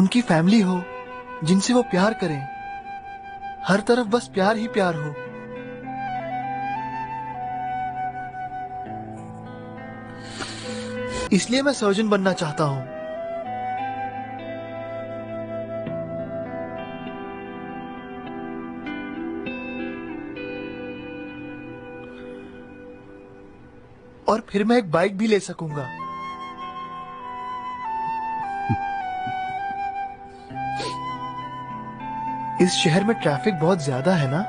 उनकी फैमिली हो जिनसे वो प्यार करें। हर तरफ बस प्यार ही प्यार हो। इसलिए मैं सर्जन बनना चाहता हूं। और फिर मैं एक बाइक भी ले सकूंगा। इस शहर में ट्रैफिक बहुत ज्यादा है ना?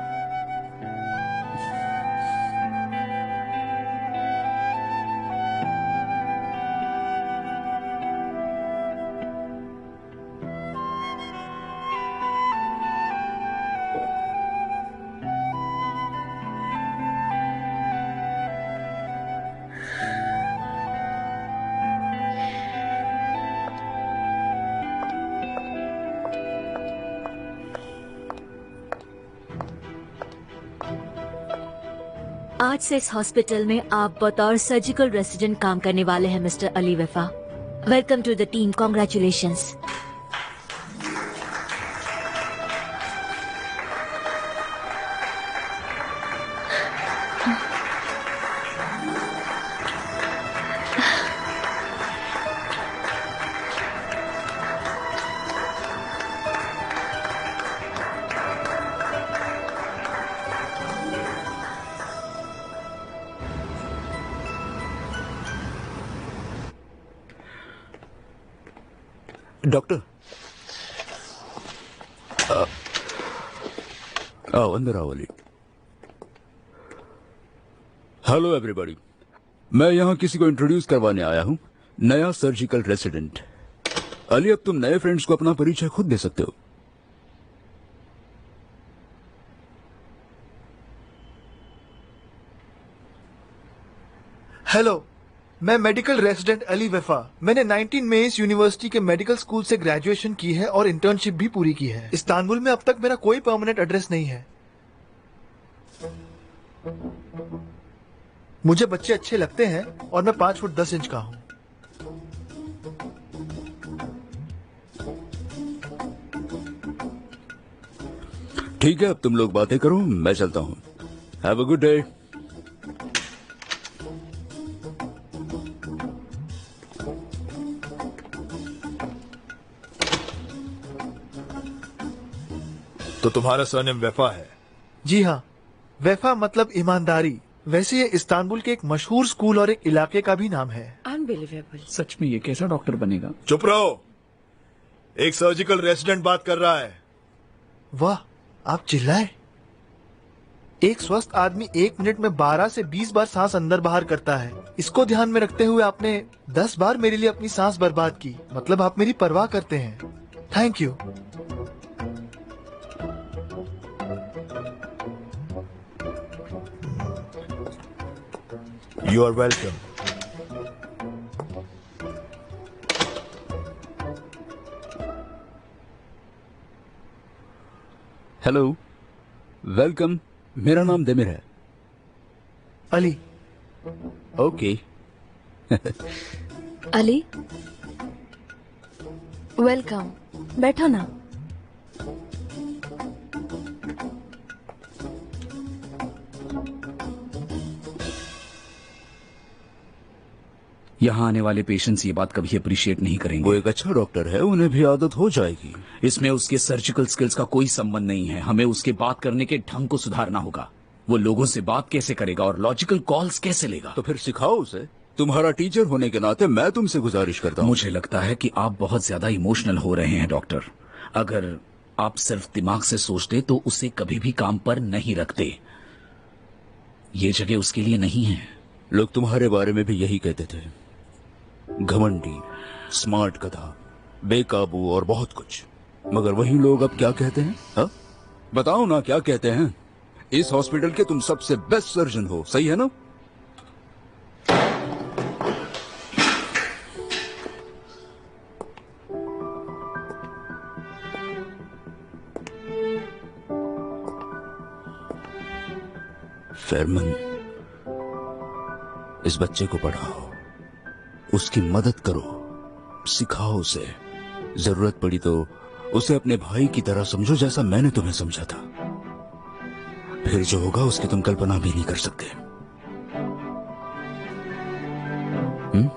आज से इस हॉस्पिटल में आप बतौर सर्जिकल रेसिडेंट काम करने वाले हैं mister Ali Wafa. Welcome to the team, congratulations. Doctor, आओ अंदर आओ अली। हेलो एवरीबॉडी, मैं यहाँ किसी को इंट्रोड्यूस करवाने आया हूँ, नया सर्जिकल रेसिडेंट। अली, अब तुम नए फ्रेंड्स को अपना परिचय खुद दे सकते हो। हेलो, मैं मेडिकल रेसिडेंट अली वफा। मैंने 19 मेस यूनिवर्सिटी के मेडिकल स्कूल से ग्रेजुएशन की है और इंटर्नशिप भी पूरी की है। इस्तांबुल में अब तक मेरा कोई परमानेंट एड्रेस नहीं है। मुझे बच्चे अच्छे लगते हैं और मैं 5 फुट 10 इंच का हूँ। ठीक है, अब तुम लोग बातें करो, मैं चलता हूँ। Have a good day. तो तुम्हारा सरनेम वफा है? जी हाँ, वफा मतलब ईमानदारी। वैसे ये इस्तांबुल के एक मशहूर स्कूल और एक इलाके का भी नाम है। अनबिलीवेबल। सच में ये कैसा डॉक्टर बनेगा? चुप रहो, एक सर्जिकल रेसिडेंट बात कर रहा है। वाह, आप चिल्लाए। एक स्वस्थ आदमी 1 मिनट में 12 से 20 बार सांस अंदर बाहर करता है। इसको ध्यान में रखते हुए आपने 10 बार मेरे लिए अपनी सांस बर्बाद की। मतलब आप मेरी परवाह करते हैं। Thank you. You are welcome. Hello, welcome. मेरा नाम देमिर है। अली। ओके। अली, वेलकम। बैठो ना। यहाँ आने वाले पेशेंट्स ये बात कभी अप्रिशिएट नहीं करेंगे। वो एक अच्छा डॉक्टर है, उन्हें भी आदत हो जाएगी। इसमें उसके सर्जिकल स्किल्स का कोई संबंध नहीं है। हमें उसके बात करने के ढंग को सुधारना होगा। वो लोगों से बात कैसे करेगा और लॉजिकल कॉल्स कैसे लेगा। तो फिर सिखाओ उसे। तुम्हारा टीचर होने के नाते मैं तुमसे गुजारिश करता हूँ। मुझे लगता है कि आप बहुत ज्यादा इमोशनल हो रहे हैं डॉक्टर। अगर आप सिर्फ दिमाग से सोचते तो उसे कभी भी काम पर नहीं रखते। ये जगह उसके लिए नहीं है। लोग तुम्हारे बारे में भी यही कहते थे, घमंडी, स्मार्ट गधा, बेकाबू और बहुत कुछ। मगर वही लोग अब क्या कहते हैं? हा? बताओ ना, क्या कहते हैं? इस हॉस्पिटल के तुम सबसे बेस्ट सर्जन हो, सही है ना? फेरमन, इस बच्चे को पढ़ाओ, उसकी मदद करो, सिखाओ उसे। जरूरत पड़ी तो उसे अपने भाई की तरह समझो, जैसा मैंने तुम्हें समझा था। फिर जो होगा उसकी तुम कल्पना भी नहीं कर सकते। हम्म?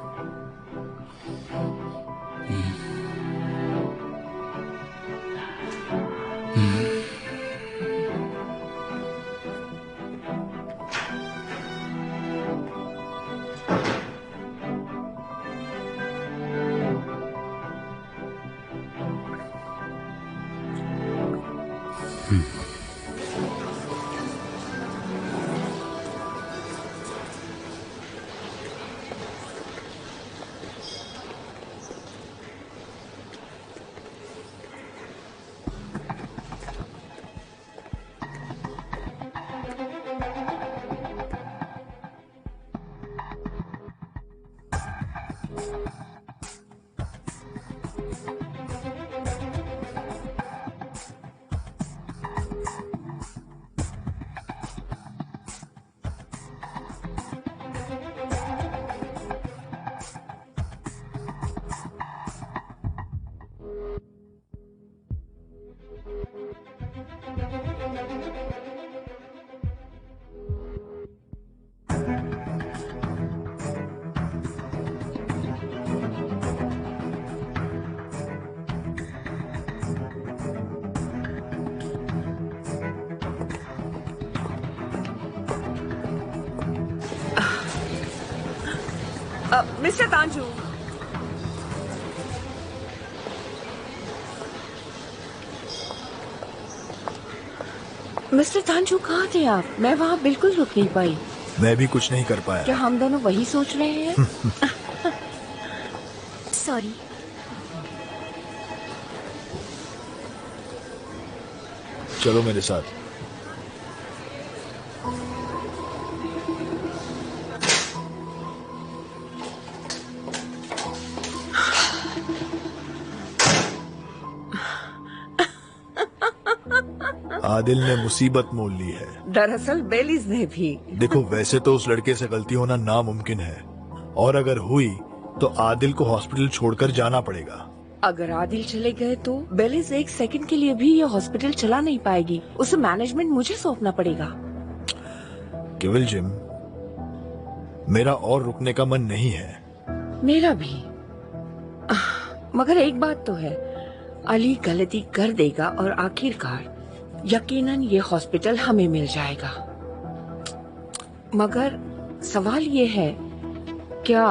मिस्टर तांजू, मिस्टर तांजू कहाँ थे आप? मैं वहाँ बिल्कुल रुक नहीं पाई। मैं भी कुछ नहीं कर पाया। क्या हम दोनों वही सोच रहे हैं? सॉरी। चलो मेरे साथ। आदिल ने मुसीबत मोल ली है। दरअसल बेलीज ने भी। देखो, वैसे तो उस लड़के से गलती होना नामुमकिन है, और अगर हुई तो आदिल को हॉस्पिटल छोड़कर जाना पड़ेगा। अगर आदिल चले गए तो बेलीज एक सेकंड के लिए भी ये हॉस्पिटल चला नहीं पाएगी। उसे मैनेजमेंट मुझे सौंपना पड़ेगा। केवल जिम, मेरा और रुकने का मन नहीं है। मेरा भी। मगर एक बात तो है, अली गलती कर देगा और आखिरकार यकीनन ये हॉस्पिटल हमें मिल जाएगा। मगर सवाल ये है, क्या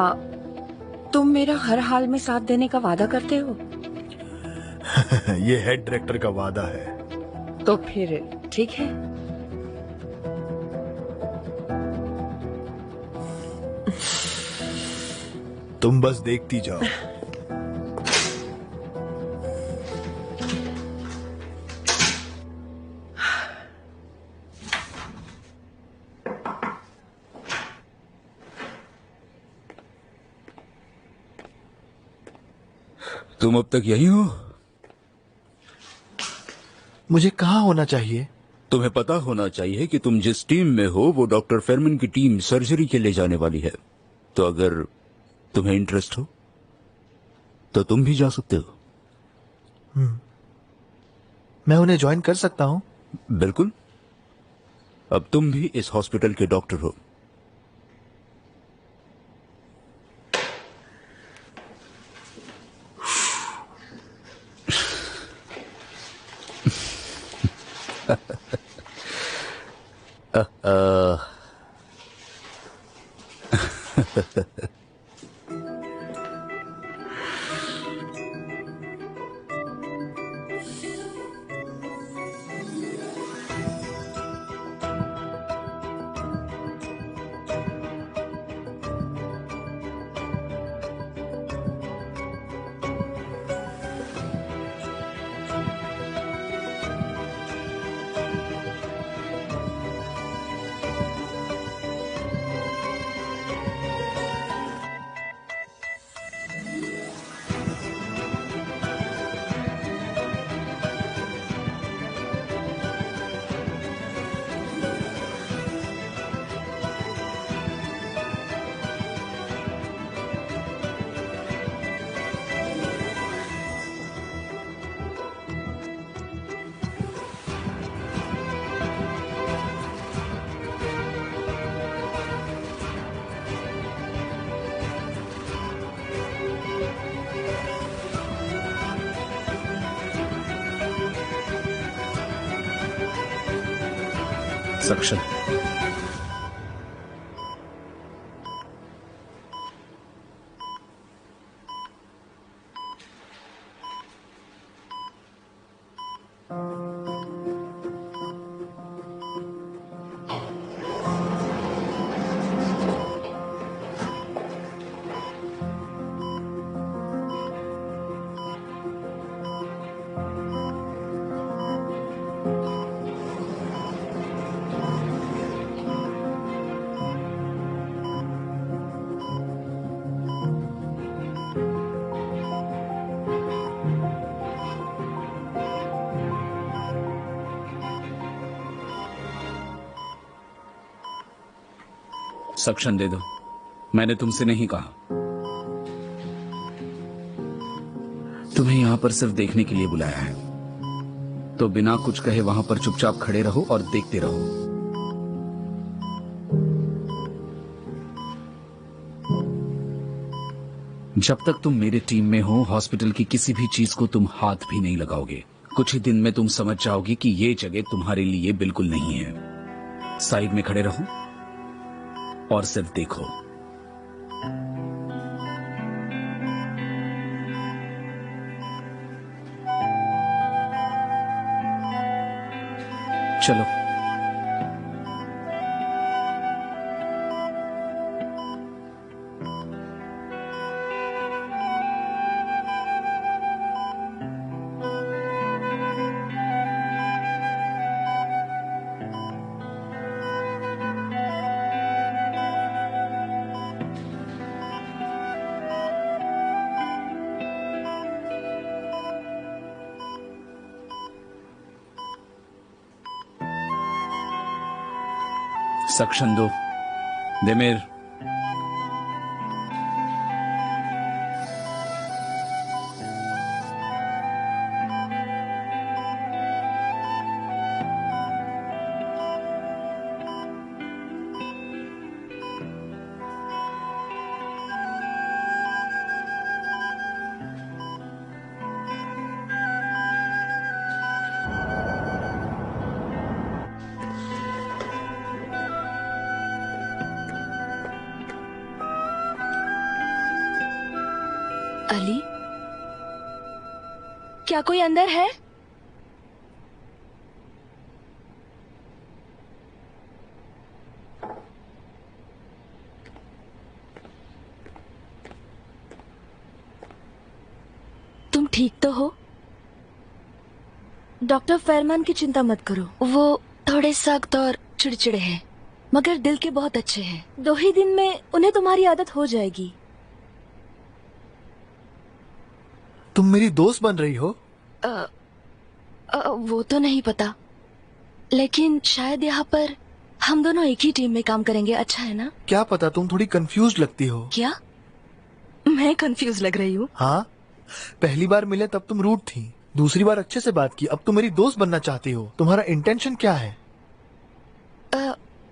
तुम मेरा हर हाल में साथ देने का वादा करते हो? ये हेड डायरेक्टर का वादा है। तो फिर ठीक है। तुम बस देखती जाओ। तुम अब तक यही हो? मुझे कहाँ होना चाहिए? तुम्हें पता होना चाहिए कि तुम जिस टीम में हो वो डॉक्टर फेरमन की टीम सर्जरी के लिए जाने वाली है। तो अगर तुम्हें इंटरेस्ट हो तो तुम भी जा सकते हो। मैं उन्हें ज्वाइन कर सकता हूँ? बिल्कुल। अब तुम भी इस हॉस्पिटल के डॉक्टर हो। सक्शन। सक्शन दे दो। मैंने तुमसे नहीं कहा, तुम्हें यहां पर सिर्फ देखने के लिए बुलाया है, तो बिना कुछ कहे वहां पर चुपचाप खड़े रहो और देखते रहो। जब तक तुम मेरे टीम में हो, हॉस्पिटल की किसी भी चीज को तुम हाथ भी नहीं लगाओगे। कुछ ही दिन में तुम समझ जाओगे कि ये जगह तुम्हारे लिए बिल्कुल नहीं है। साइड में खड़े रहो और सिर्फ देखो। चलो। सक्शन दो। देमेर, अली, क्या कोई अंदर है? तुम ठीक तो हो? डॉक्टर फेरमान की चिंता मत करो, वो थोड़े सख्त और चिड़चिड़े हैं, मगर दिल के बहुत अच्छे हैं। 2 ही दिन में उन्हें तुम्हारी आदत हो जाएगी। तुम मेरी दोस्त बन रही हो? वो तो नहीं पता, लेकिन शायद यहाँ पर हम दोनों एक ही टीम में काम करेंगे। अच्छा है ना? क्या पता, तुम थोड़ी कंफ्यूज लगती हो। क्या मैं कंफ्यूज लग रही हूँ? हाँ, पहली बार मिले तब तुम रूड थी, दूसरी बार अच्छे से बात की, अब तुम मेरी दोस्त बनना चाहती हो। तुम्हारा इंटेंशन क्या है?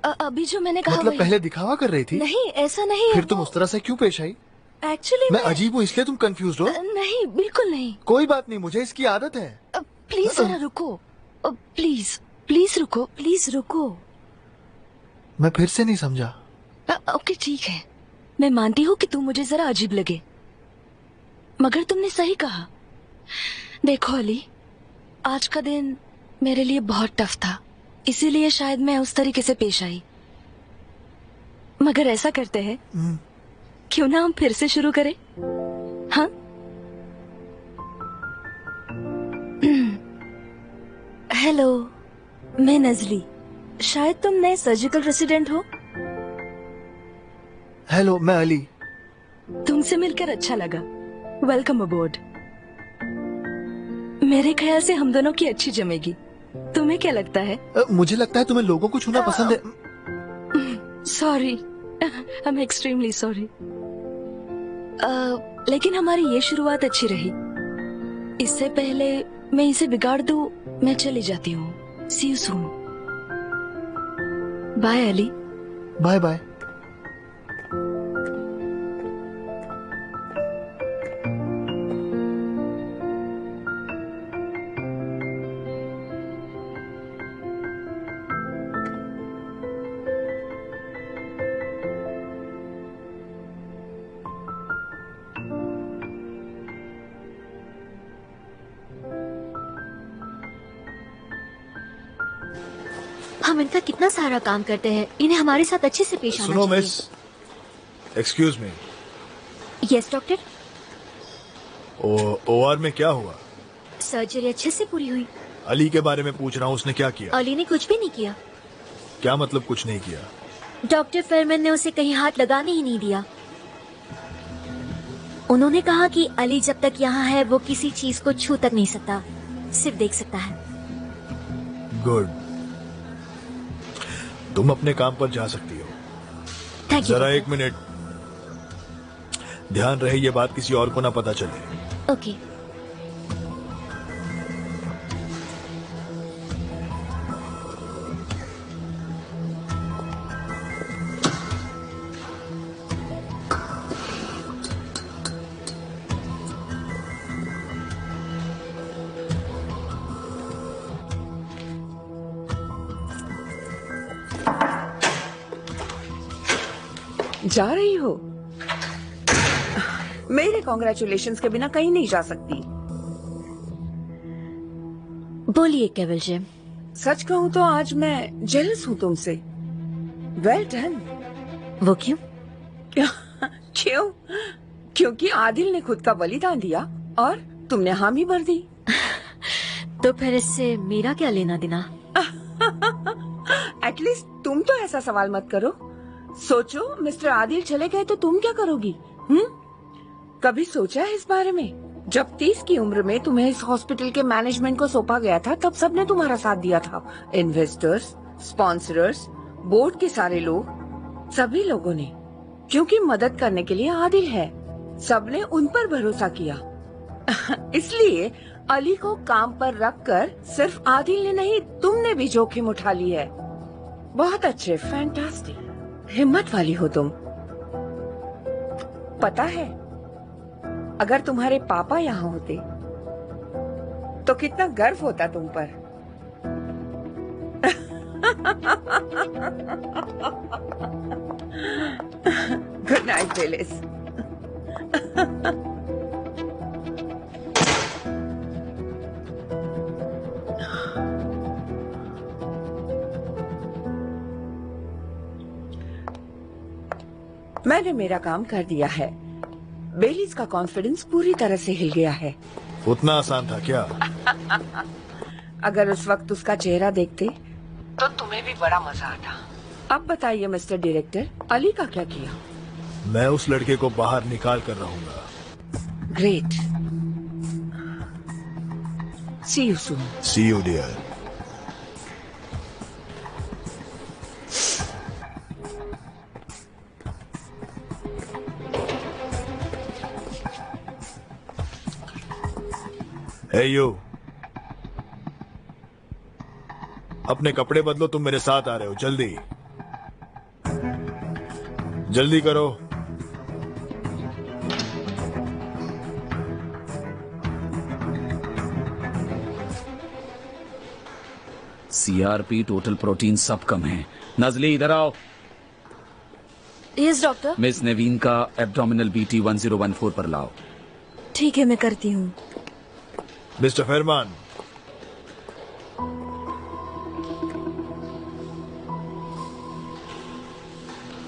अभी जो मैंने कहा मतलब वही। पहले दिखावा कर रही थी? नहीं, ऐसा नहीं है। फिर तुम उस तरह से क्यों पेश आई? एक्चुअली मैं अजीब हूँ इसलिए तुम कंफ्यूज हो? नहीं, बिल्कुल नहीं। कोई बात नहीं, मुझे इसकी आदत है। प्लीज जरा रुको। प्लीज प्लीज रुको, प्लीज रुको। मैं फिर से नहीं समझा। ओके ठीक है, मैं मानती हूँ कि तुम मुझे जरा अजीब लगे, मगर तुमने सही कहा। देखो अली, आज का दिन मेरे लिए बहुत टफ था, इसीलिए शायद मैं उस तरीके से पेश आई। मगर ऐसा करते हैं, क्यों ना हम फिर से शुरू करें? हाँ? हेलो, मैं नजली। शायद तुम नए सर्जिकल रेसिडेंट हो। हेलो, मैं अली। तुमसे मिलकर अच्छा लगा। Welcome aboard. मेरे ख्याल से हम दोनों की अच्छी जमेगी। तुम्हें क्या लगता है? मुझे लगता है तुम्हें लोगों को छूना पसंद है। Sorry, I am extremely sorry. लेकिन हमारी ये शुरुआत अच्छी रही। इससे पहले मैं इसे बिगाड़ दूं, मैं चली जाती हूँ। See you soon. Bye Ali. Bye bye. हम इनका कितना सारा काम करते हैं, इन्हें हमारे साथ अच्छे से पेश आना सुनो चाहिए। Miss, excuse me, yes doctor. OR में क्या हुआ? सर्जरी अच्छे से पूरी हुई। अली के बारे में पूछ रहा हूँ, उसने क्या किया? अली ने कुछ भी नहीं किया। क्या मतलब कुछ नहीं किया? डॉक्टर फेरमैन ने उसे कहीं हाथ लगाने ही नहीं दिया। उन्होंने कहा कि अली जब तक यहाँ है वो किसी चीज को छू तक नहीं सकता, सिर्फ देख सकता है। गुड, तुम अपने काम पर जा सकती हो। Thank you. जरा एक मिनट, ध्यान रहे ये बात किसी और को ना पता चले। ओके। जा रही हो? मेरे कॉन्ग्रेचुलेशंस के बिना कहीं नहीं जा सकती। बोलिए केवल जी। सच कहूँ तो आज मैं जेलस हूँ तुमसे। Well done. वो क्यों? क्यों? क्योंकि आदिल ने खुद का बलिदान दिया और तुमने हामी भर दी। तो फिर इससे मेरा क्या लेना देना? एटलीस्ट तुम तो ऐसा सवाल मत करो। सोचो, मिस्टर आदिल चले गए तो तुम क्या करोगी? कभी सोचा है इस बारे में? जब 30 की उम्र में तुम्हें इस हॉस्पिटल के मैनेजमेंट को सौंपा गया था, तब सबने तुम्हारा साथ दिया था। इन्वेस्टर्स, स्पॉन्सरर्स, बोर्ड के सारे लोग, सभी लोगों ने, क्योंकि मदद करने के लिए आदिल है। सबने उन पर भरोसा किया। इसलिए अली को काम पर रखकर सिर्फ आदिल ने नहीं, तुमने भी जोखिम उठा ली है। बहुत अच्छे, फैंटास्टिक, हिम्मत वाली हो तुम। पता है, अगर तुम्हारे पापा यहाँ होते तो कितना गर्व होता तुम पर। Good night Willis. मैंने मेरा काम कर दिया है। बेलीज का कॉन्फिडेंस पूरी तरह से हिल गया है। उतना आसान था क्या? अगर उस वक्त उसका चेहरा देखते तो तुम्हें भी बड़ा मजा आता। अब बताइए मिस्टर डायरेक्टर, अली का क्या किया? मैं उस लड़के को बाहर निकाल कर रहूंगा। Great. See you soon. See you dear. Hey you, अपने कपड़े बदलो, तुम मेरे साथ आ रहे हो। जल्दी जल्दी करो। सीआरपी, टोटल प्रोटीन सब कम है। नजली इधर आओ। Yes doctor. मिस नवीन का एब्डोमिनल बीटी 1014 पर लाओ। ठीक है, मैं करती हूँ। मिस्टर फरमान,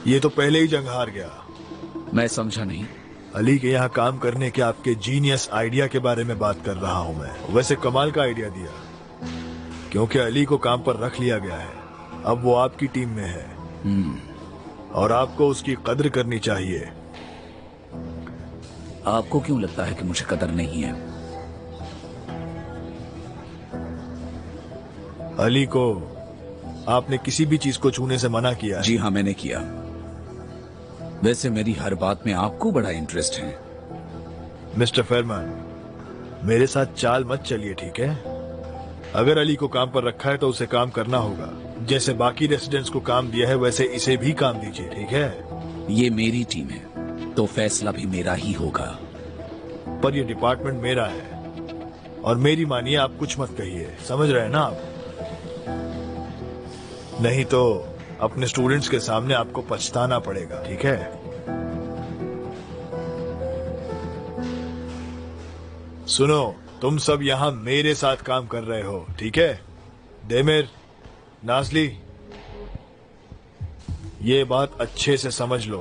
ये तो पहले ही जंग हार गया। मैं समझा नहीं। अली के यहाँ काम करने के आपके जीनियस आइडिया के बारे में बात कर रहा हूँ मैं। वैसे कमाल का आइडिया दिया, क्योंकि अली को काम पर रख लिया गया है। अब वो आपकी टीम में है और आपको उसकी कद्र करनी चाहिए। आपको क्यों लगता है कि मुझे कदर नहीं है? अली को आपने किसी भी चीज को छूने से मना किया है। जी हाँ, मैंने किया। वैसे मेरी हर बात में आपको बड़ा इंटरेस्ट है। मिस्टर फरमान, मेरे साथ चाल मत चलिए, ठीक है? अगर अली को काम पर रखा है तो उसे काम करना होगा। जैसे बाकी रेसिडेंट्स को काम दिया है, वैसे इसे भी काम दीजिए, ठीक है? ये मेरी टीम है तो फैसला भी मेरा ही होगा। पर ये डिपार्टमेंट मेरा है और मेरी मानिए, आप कुछ मत कहिए। समझ रहे हैं ना आप? नहीं तो अपने स्टूडेंट्स के सामने आपको पछताना पड़ेगा, ठीक है? सुनो, तुम सब यहाँ मेरे साथ काम कर रहे हो, ठीक है? देमिर, नाजली, ये बात अच्छे से समझ लो,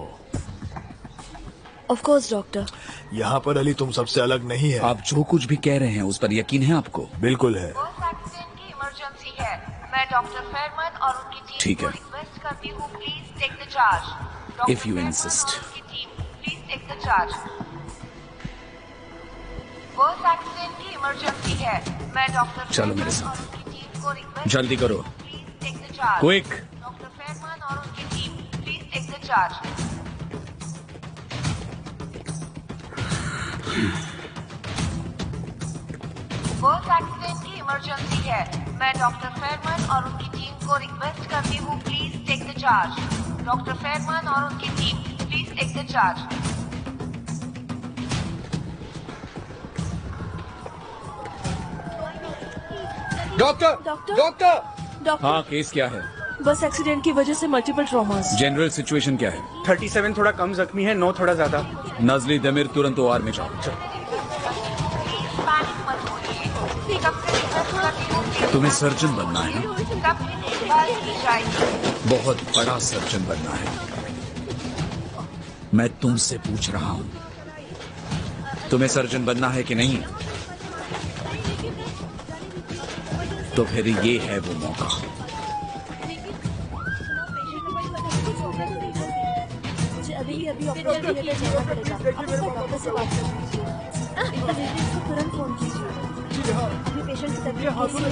ऑफ कोर्स डॉक्टर। यहाँ पर अली तुम सबसे अलग नहीं है। आप जो कुछ भी कह रहे हैं उस पर यकीन है आपको? बिल्कुल है। एक्सीडेंट की इमरजेंसी है। मैं डॉक्टर फेरमन और उनकी टीम ठीक को है। रिक्वेस्ट करती हूँ, please take the charge. If you insist. Please take the charge. बस एक्सीडेंट की इमरजेंसी है। मैं डॉक्टर चलो मेरे फेरमन साथ। और उनकी टीम को रिक्वेस्ट जल्दी करो। Please take the charge. Quick. Doctor Ferman और उनकी team, please take the charge. बस एक्सीडेंट की इमरजेंसी है। मैं डॉक्टर फेरमन और उनकी टीम को रिक्वेस्ट करती हूँ, please take the charge. Doctor Ferman और उनकी team, please take the charge. Doctor doctor? Doctor doctor, हाँ, केस क्या है? बस एक्सीडेंट की वजह से मल्टीपल ट्रॉमास। जनरल सिचुएशन क्या है? 37 थोड़ा कम जख्मी है, 9 थोड़ा ज्यादा। नजली दमिर तुरंत OR में जाओ। पैनिक मत होइए। सबसे रिक्वेस्ट करती हूँ, प्लीज तुम्हें सर्जन बनना है ना? सबकी देखभाल की जाएगी। बहुत बड़ा सर्जन बनना है। मैं तुमसे पूछ रहा हूं, तुम्हें सर्जन बनना है कि नहीं? तो फिर ये है वो मौका। अभी ऑपरेशन थिएटर जाना पड़ेगा। आप इसको डॉक्टर से बात कर लीजिए। इसको तुरंत फोन कीजिए। अभी पेशेंट की तबीयत कैसी है?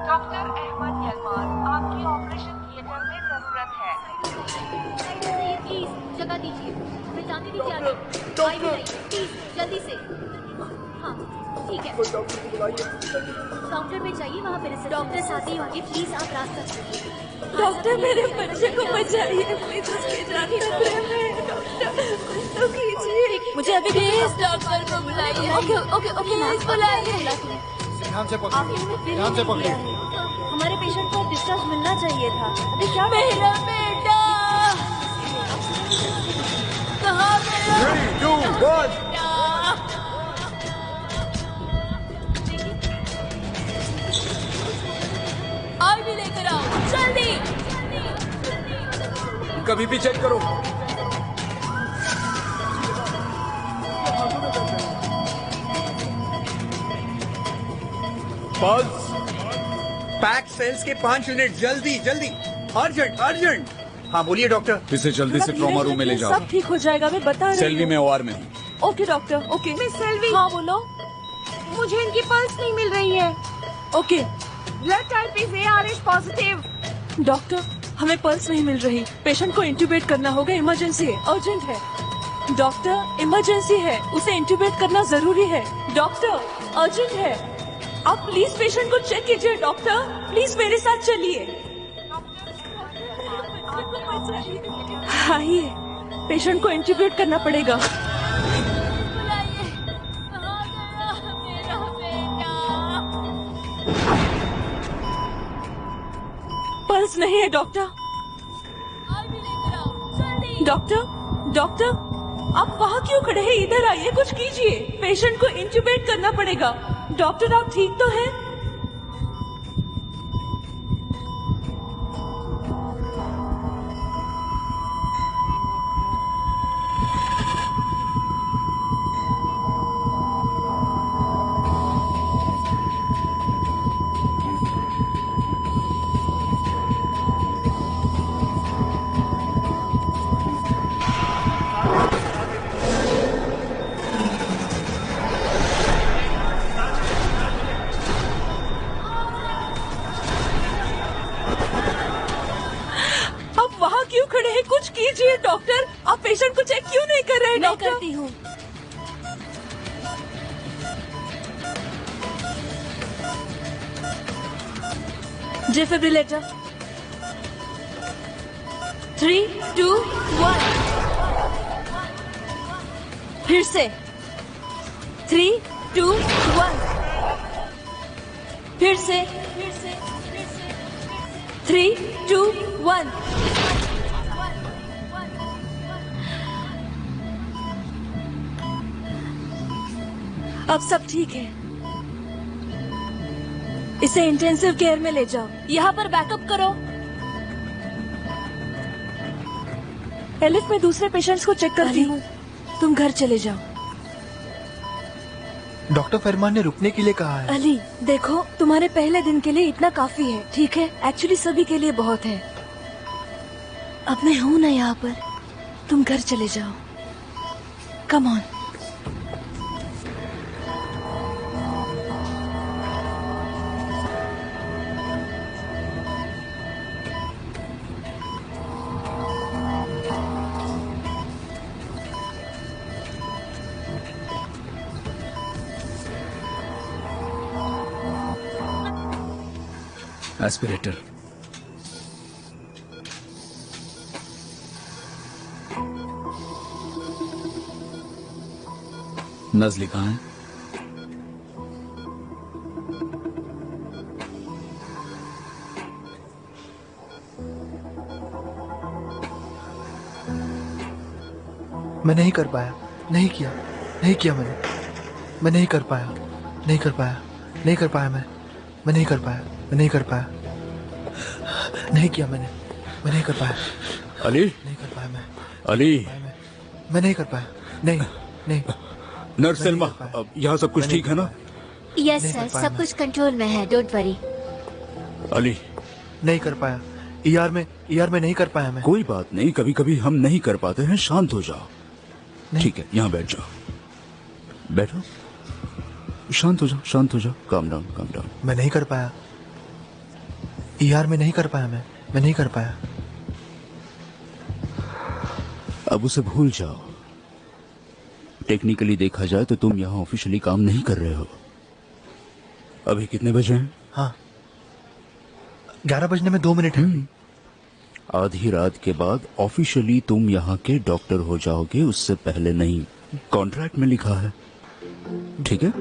डॉक्टर अहमद यलमान, आपकी ऑपरेशन थिएटर में जरूरत है। प्लीज जगह दीजिए, हमें जाने दीजिए आगे। आई भी नहीं, प्लीज जल्दी से। हाँ ठीक है, काउंटर पे जाइए, वहाँ पे डॉक्टर साथ ही होंगे। प्लीज आप रास्ता छोड़िए। डॉक्टर, मेरे बच्चे को बचाइए प्लीज, उसके जान खतरे में है। डॉक्टर कुछ तो कीजिए। मुझे अभी प्लीज डॉक्टर को बुलाइए। ओके ओके ओके, प्लीज बुलाइए। ध्यान से आपने हमें फिर ध्यान से नहीं पकड़िए। किया है। हमारे पेशेंट को डिस्चार्ज मिलना चाहिए था। अभी क्या मेरा बेटा कहाँ गया? 3, 2, 1 आई भी लेकर आओ जल्दी। कभी भी चेक करो। पल्स पैक सेल्स के 5 यूनिट, जल्दी जल्दी, अर्जेंट अर्जेंट। हाँ बोलिए डॉक्टर। इसे जल्दी से ट्रॉमा रूम में ले जाओ। सब ठीक हो जाएगा, मैं बता रही सेल्वी हूँ। में OR में हूँ। Okay doctor, okay. Miss Selvi, हाँ बोलो। मुझे इनकी पल्स नहीं मिल रही है। Okay blood type is ARH positive. Doctor, हमें पल्स नहीं मिल रही। पेशेंट को इंट्यूबेट करना होगा, इमरजेंसी है, अर्जेंट है। डॉक्टर, इमरजेंसी है, उसे इंट्यूबेट करना जरूरी है। डॉक्टर, अर्जेंट है, आप प्लीज पेशेंट को चेक कीजिए। डॉक्टर प्लीज मेरे साथ चलिए। आइए, पेशेंट को इंट्यूबेट करना पड़ेगा। पल्स नहीं है डॉक्टर। डॉक्टर डॉक्टर, आप वहाँ क्यों खड़े हैं? इधर आइए, कुछ कीजिए। पेशेंट को इंट्यूबेट करना पड़ेगा। डॉक्टर, आप ठीक तो हैं? क्यों खड़े हैं? कुछ कीजिए डॉक्टर। आप पेशेंट को चेक क्यों नहीं कर रहे हैं? मैं करती हूँ। डिफिब्रिलेटर 3, 2, 1। फिर से 3, 2, 1। फिर से 3, 2, 1। अब सब ठीक है। इसे इंटेंसिव केयर में ले जाओ, यहाँ पर बैकअप करो। एलिफ, मैं दूसरे पेशेंट्स को चेक करती हूँ, तुम घर चले जाओ। डॉक्टर फरमान ने रुकने के लिए कहा है। अली देखो, तुम्हारे पहले दिन के लिए इतना काफी है, ठीक है? एक्चुअली सभी के लिए बहुत है। अब मैं हूँ ना यहाँ पर, तुम घर चले जाओ। Come on. एस्पिरेटर। नज़ली कहाँ है? मैं नहीं कर पाया, नहीं किया मैंने। मैं नहीं कर पाया मैं नहीं कर पाया, नहीं कर पाया, मैं नहीं कर पाया, मैं नहीं कर पाया, नहीं किया मैंने, मैं नहीं कर पाया, अली, नहीं कर पाया मैं, अली, मैं नहीं कर पाया, नहीं नहीं। नर्स सलमा, अब यहाँ सब कुछ ठीक है ना? यस नहीं सर, कर पाया सब कुछ कंट्रोल में है, डोंट वरी। अली, नहीं कर पाया, ईआर में नहीं कर पाया मैं। कोई बात नहीं, कभी कभी हम नहीं कर पाते हैं, शांत हो जाओ। नहीं। ठीक है, यहाँ बैठ जाओ, बैठो, शांत हो जाओ, काम डाउन। मैं नहीं कर पाया, ईआर में नहीं कर पाया मैं नहीं कर पाया। अब उसे भूल जाओ। टेक्निकली देखा जाए तो तुम यहाँ ऑफिशियली काम नहीं कर रहे हो। अभी कितने बजे हैं? हाँ, 11 बजने में 2 मिनट है। आधी रात के बाद ऑफिशियली तुम यहाँ के डॉक्टर हो जाओगे, उससे पहले नहीं। कॉन्ट्रैक्ट में लिखा है, ठीक है?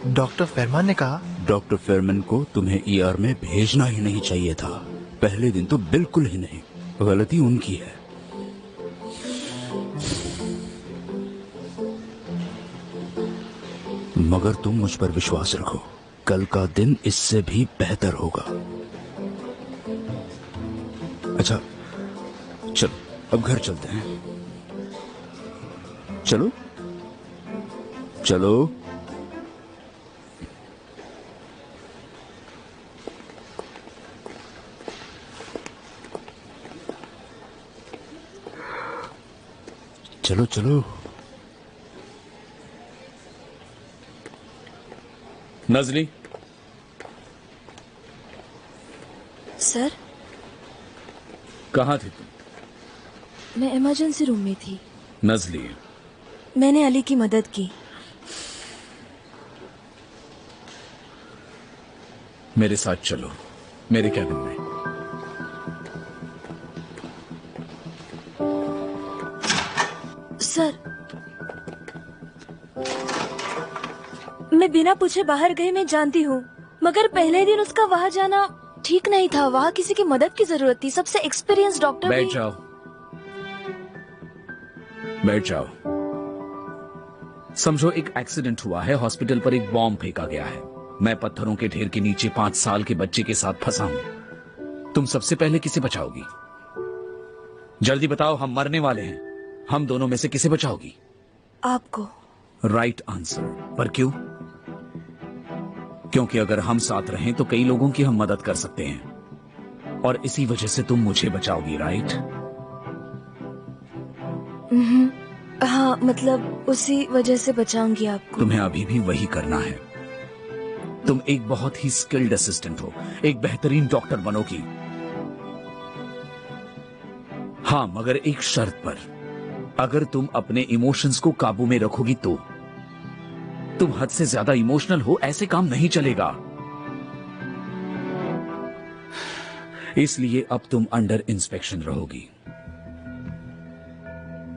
डॉक्टर फरमान ने कहा। डॉक्टर फेरमैन को तुम्हें ईआर में भेजना ही नहीं चाहिए था, पहले दिन तो बिल्कुल ही नहीं। गलती उनकी है। मगर तुम मुझ पर विश्वास रखो, कल का दिन इससे भी बेहतर होगा। अच्छा चलो, अब घर चलते हैं। चलो चलो। चलो चलो। नज़ली, सर, कहाँ थी तुम? मैं इमरजेंसी रूम में थी। नज़ली, मैंने अली की मदद की। मेरे साथ चलो, मेरे कैबिन में। सर, मैं बिना पूछे बाहर गई, मैं जानती हूँ, मगर पहले दिन उसका वहाँ जाना ठीक नहीं था। वहाँ किसी की मदद की जरूरत थी, सबसे एक्सपीरियंस डॉक्टर बैठ भी। जाओ, बैठ जाओ। समझो एक एक्सीडेंट हुआ है, हॉस्पिटल पर एक बॉम्ब फेंका गया है। मैं पत्थरों के ढेर के नीचे 5 साल के बच्चे के साथ फंसा हूं। तुम सबसे पहले किसे बचाओगी? जल्दी बताओ, हम मरने वाले हैं। हम दोनों में से किसे बचाओगी? आपको। Right answer. पर क्यों? क्योंकि अगर हम साथ रहें तो कई लोगों की हम मदद कर सकते हैं, और इसी वजह से तुम मुझे बचाओगी, राइट? हाँ, मतलब उसी वजह से बचाऊंगी आपको। तुम्हें अभी भी वही करना है। तुम एक बहुत ही स्किल्ड असिस्टेंट हो, एक बेहतरीन डॉक्टर बनोगी। हाँ, मगर एक शर्त पर। अगर तुम अपने इमोशंस को काबू में रखोगी तो। तुम हद से ज्यादा इमोशनल हो, ऐसे काम नहीं चलेगा। इसलिए अब तुम अंडर इंस्पेक्शन रहोगी।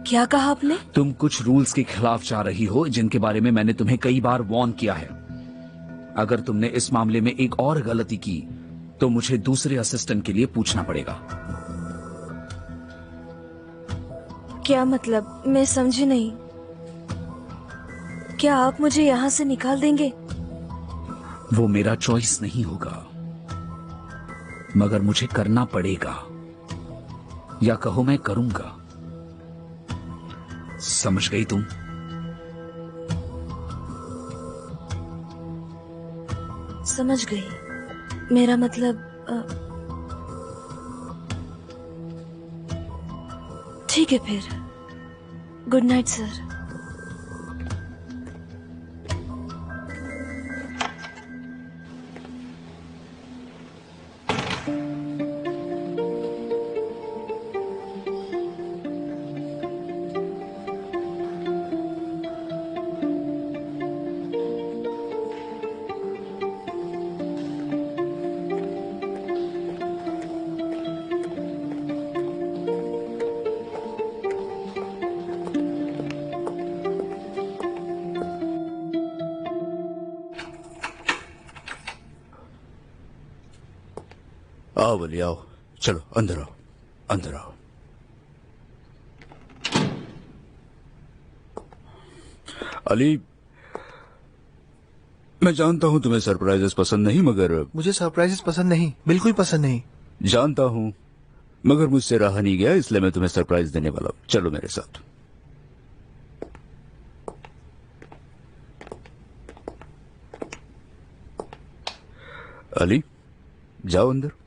क्या कहा आपने? तुम कुछ रूल्स के खिलाफ जा रही हो, जिनके बारे में मैंने तुम्हें कई बार वार्न किया है। अगर तुमने इस मामले में एक और गलती की तो मुझे दूसरे असिस्टेंट के लिए पूछना पड़ेगा। क्या मतलब? मैं समझी नहीं। क्या आप मुझे यहाँ से निकाल देंगे? वो मेरा चॉइस नहीं होगा, मगर मुझे करना पड़ेगा, या कहो मैं करूंगा। समझ गई तुम? समझ गई। मेरा मतलब ठीक है फिर। Good night sir. आओ वली आओ, चलो अंदर आओ, अंदर आओ। अली, मैं जानता हूं तुम्हें सरप्राइजेस पसंद नहीं, मगर मुझे सरप्राइजेस पसंद नहीं, बिल्कुल पसंद नहीं। जानता हूं, मगर मुझसे रहा नहीं गया, इसलिए मैं तुम्हें सरप्राइज देने वाला हूं। चलो मेरे साथ। अली, जाओ अंदर।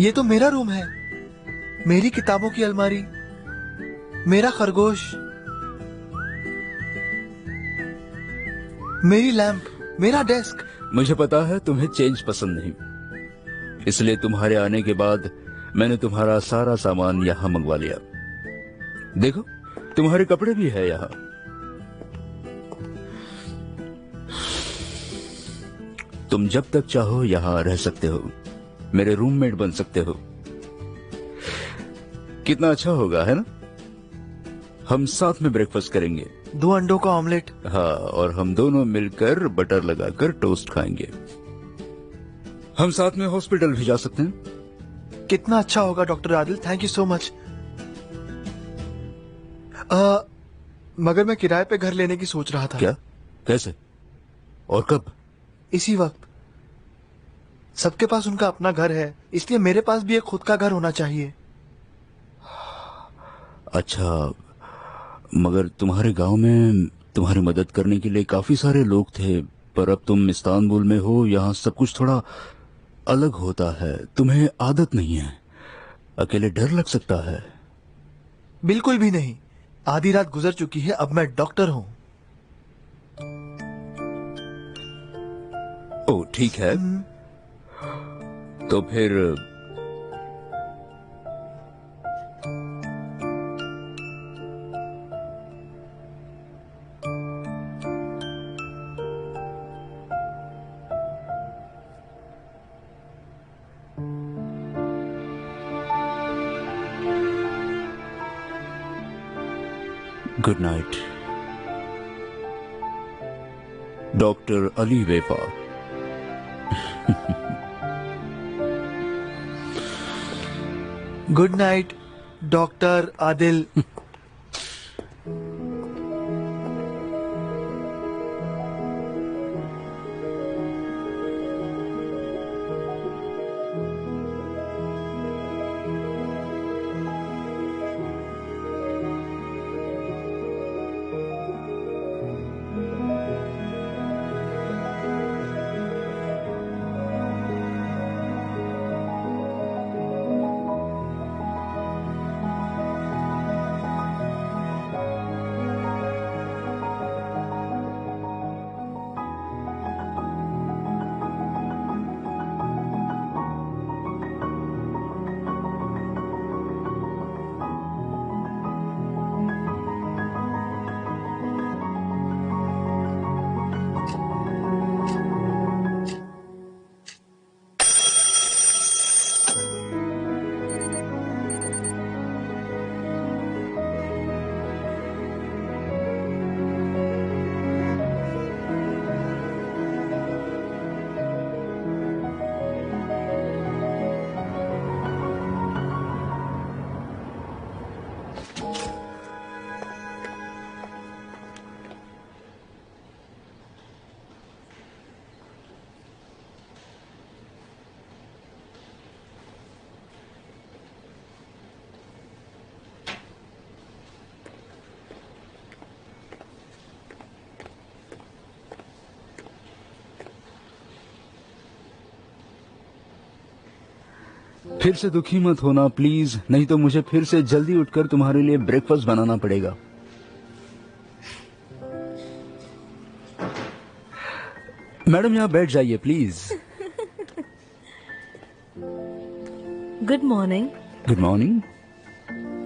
ये तो मेरा रूम है, मेरी किताबों की अलमारी, मेरा खरगोश, मेरी लैंप, मेरा डेस्क। मुझे पता है तुम्हें चेंज पसंद नहीं, इसलिए तुम्हारे आने के बाद मैंने तुम्हारा सारा सामान यहाँ मंगवा लिया। देखो, तुम्हारे कपड़े भी है यहाँ। तुम जब तक चाहो यहाँ रह सकते हो, मेरे रूममेट बन सकते हो। कितना अच्छा होगा, है ना? हम साथ में ब्रेकफास्ट करेंगे। 2 अंडों का ऑमलेट। हाँ, और हम दोनों मिलकर बटर लगाकर टोस्ट खाएंगे। हम साथ में हॉस्पिटल भी जा सकते हैं। कितना अच्छा होगा doctor Adil, thank you so much. मगर मैं किराए पे घर लेने की सोच रहा था। क्या? कैसे और कब? इसी वक्त। सबके पास उनका अपना घर है, इसलिए मेरे पास भी एक खुद का घर होना चाहिए। अच्छा, मगर तुम्हारे गांव में तुम्हारी मदद करने के लिए काफी सारे लोग थे, पर अब तुम इस्तांबुल में हो, यहाँ सब कुछ थोड़ा अलग होता है। तुम्हें आदत नहीं है, अकेले डर लग सकता है। बिल्कुल भी नहीं, आधी रात गुजर चुकी है, अब मैं डॉक्टर हूँ। ओ ठीक है, तो फिर good night doctor Ali Vefa. Good night doctor Adil. फिर से दुखी मत होना प्लीज, नहीं तो मुझे फिर से जल्दी उठकर तुम्हारे लिए ब्रेकफास्ट बनाना पड़ेगा। मैडम यहाँ बैठ जाइए please. Good morning. Good morning.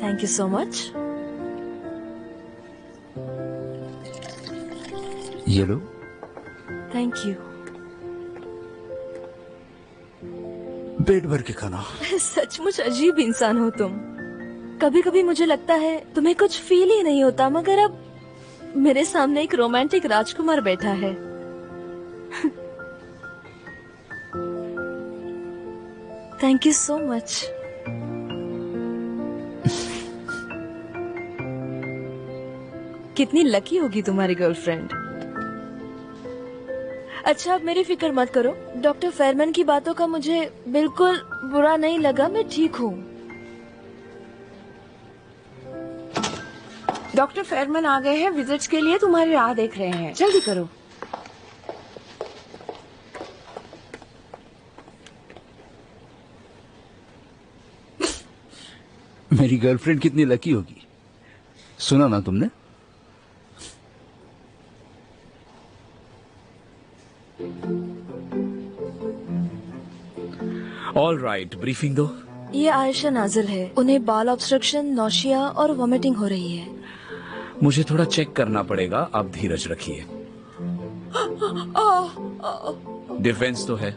Thank you so much. ये लो। Thank you. पेट भर के खाना। सचमुच अजीब इंसान हो तुम। कभी कभी मुझे लगता है तुम्हें कुछ फील ही नहीं होता, मगर अब मेरे सामने एक रोमांटिक राजकुमार बैठा है। Thank you so much. कितनी लकी होगी तुम्हारी गर्लफ्रेंड। अच्छा, अब मेरी फिक्र मत करो। डॉक्टर फेरमैन की बातों का मुझे बिल्कुल बुरा नहीं लगा, मैं ठीक हूँ। डॉक्टर फेरमैन आ गए हैं, विजिट्स के लिए तुम्हारी राह देख रहे हैं। जल्दी करो। मेरी गर्लफ्रेंड कितनी लकी होगी। सुना ना तुमने? ऑल राइट, ब्रीफिंग दो। ये आयशा नाजिल है। उन्हें बाल ऑब्स्ट्रक्शन, नौशिया और वॉमिटिंग हो रही है। मुझे थोड़ा चेक करना पड़ेगा, आप धीरज रखिए। डिफेंस तो है।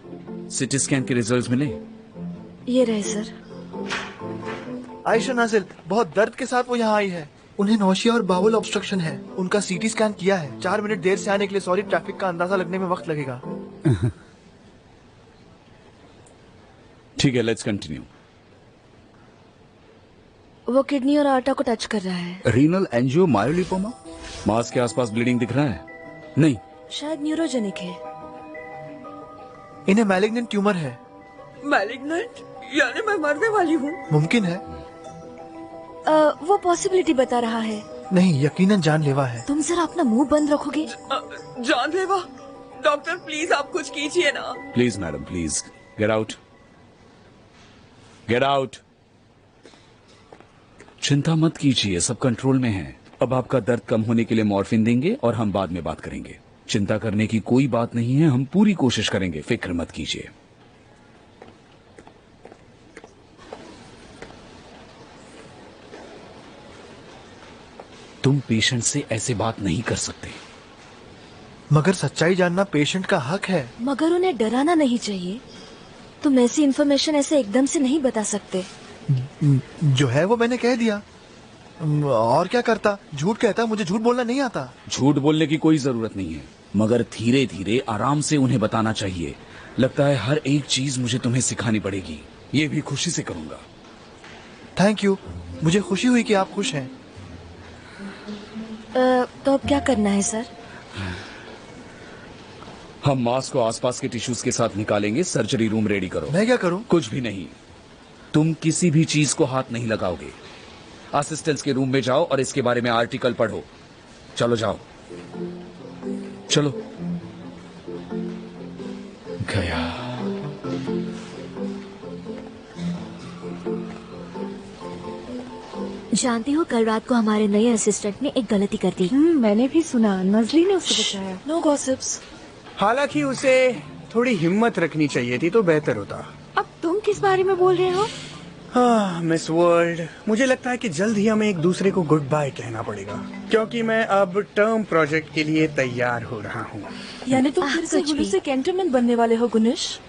सिटी स्कैन के रिजल्ट्स मिले? ये रहे सर। आयशा नाजिल, बहुत दर्द के साथ वो यहाँ आई है। उन्हें नौशिया और बाउल ऑब्स्ट्रक्शन है। उनका सीटी स्कैन किया है। 4 मिनट देर से आने के लिए सॉरी, ट्रैफिक का अंदाजा लगने में वक्त लगेगा। ठीक है, लेट्स कंटिन्यू। वो किडनी और आर्टा को टच कर रहा है। रीनल एंजियोमायोलिपोमा? मांस के आसपास ब्लीडिंग दिख रहा है? नहीं, शायद न्यूरोजेनिक है। इन्हें मैलिग्नेंट ट्यूमर है। मैलिग्नेंट? यानी मैं मरने वाली हूँ? मुमकिन है। वो पॉसिबिलिटी बता रहा है। नहीं, यकीनन जानलेवा है। तुम जरा अपना मुंह बंद रखोगे? जानलेवा? डॉक्टर प्लीज आप कुछ कीजिए ना। Please madam, please get out, get out. चिंता मत कीजिए, सब कंट्रोल में है। अब आपका दर्द कम होने के लिए मॉर्फिन देंगे और हम बाद में बात करेंगे। चिंता करने की कोई बात नहीं है, हम पूरी कोशिश करेंगे, फिक्र मत कीजिए। तुम पेशेंट से ऐसे बात नहीं कर सकते। मगर सच्चाई जानना पेशेंट का हक है। मगर उन्हें डराना नहीं चाहिए। तुम ऐसी इन्फॉर्मेशन ऐसे एकदम से नहीं बता सकते। जो है वो मैंने कह दिया। और क्या करता? झूठ कहता, मुझे झूठ बोलना नहीं आता। झूठ बोलने की कोई जरूरत नहीं है, मगर धीरे धीरे आराम से उन्हें बताना चाहिए। लगता है हर एक चीज मुझे तुम्हें सिखानी पड़ेगी। ये भी खुशी से करूंगा। थैंक यू, मुझे खुशी हुई कि आप खुश हैं। तो अब क्या करना है सर? हम मांस को आसपास के टिश्यूज के साथ निकालेंगे। सर्जरी रूम रेडी करो। मैं क्या करूं? कुछ भी नहीं, तुम किसी भी चीज को हाथ नहीं लगाओगे। असिस्टेंट्स के रूम में जाओ और इसके बारे में आर्टिकल पढ़ो। चलो जाओ, चलो। गया। जानती हो, कल रात को हमारे नए असिस्टेंट ने एक गलती कर दी। मैंने भी सुना, नजरी ने उसे बताया। No gossips. हालांकि उसे थोड़ी हिम्मत रखनी चाहिए थी तो बेहतर होता। अब तुम किस बारे में बोल रहे हो? हाँ मिस वर्ल्ड, मुझे लगता है कि जल्द ही हमें एक दूसरे को गुड बाय कहना पड़ेगा, क्योंकि मैं अब टर्म प्रोजेक्ट के लिए तैयार हो रहा हूँ। यानी तुम फिर से कुछ गुल्लू भी। से कैंटोनमैन बनने वाले हो गुनिश?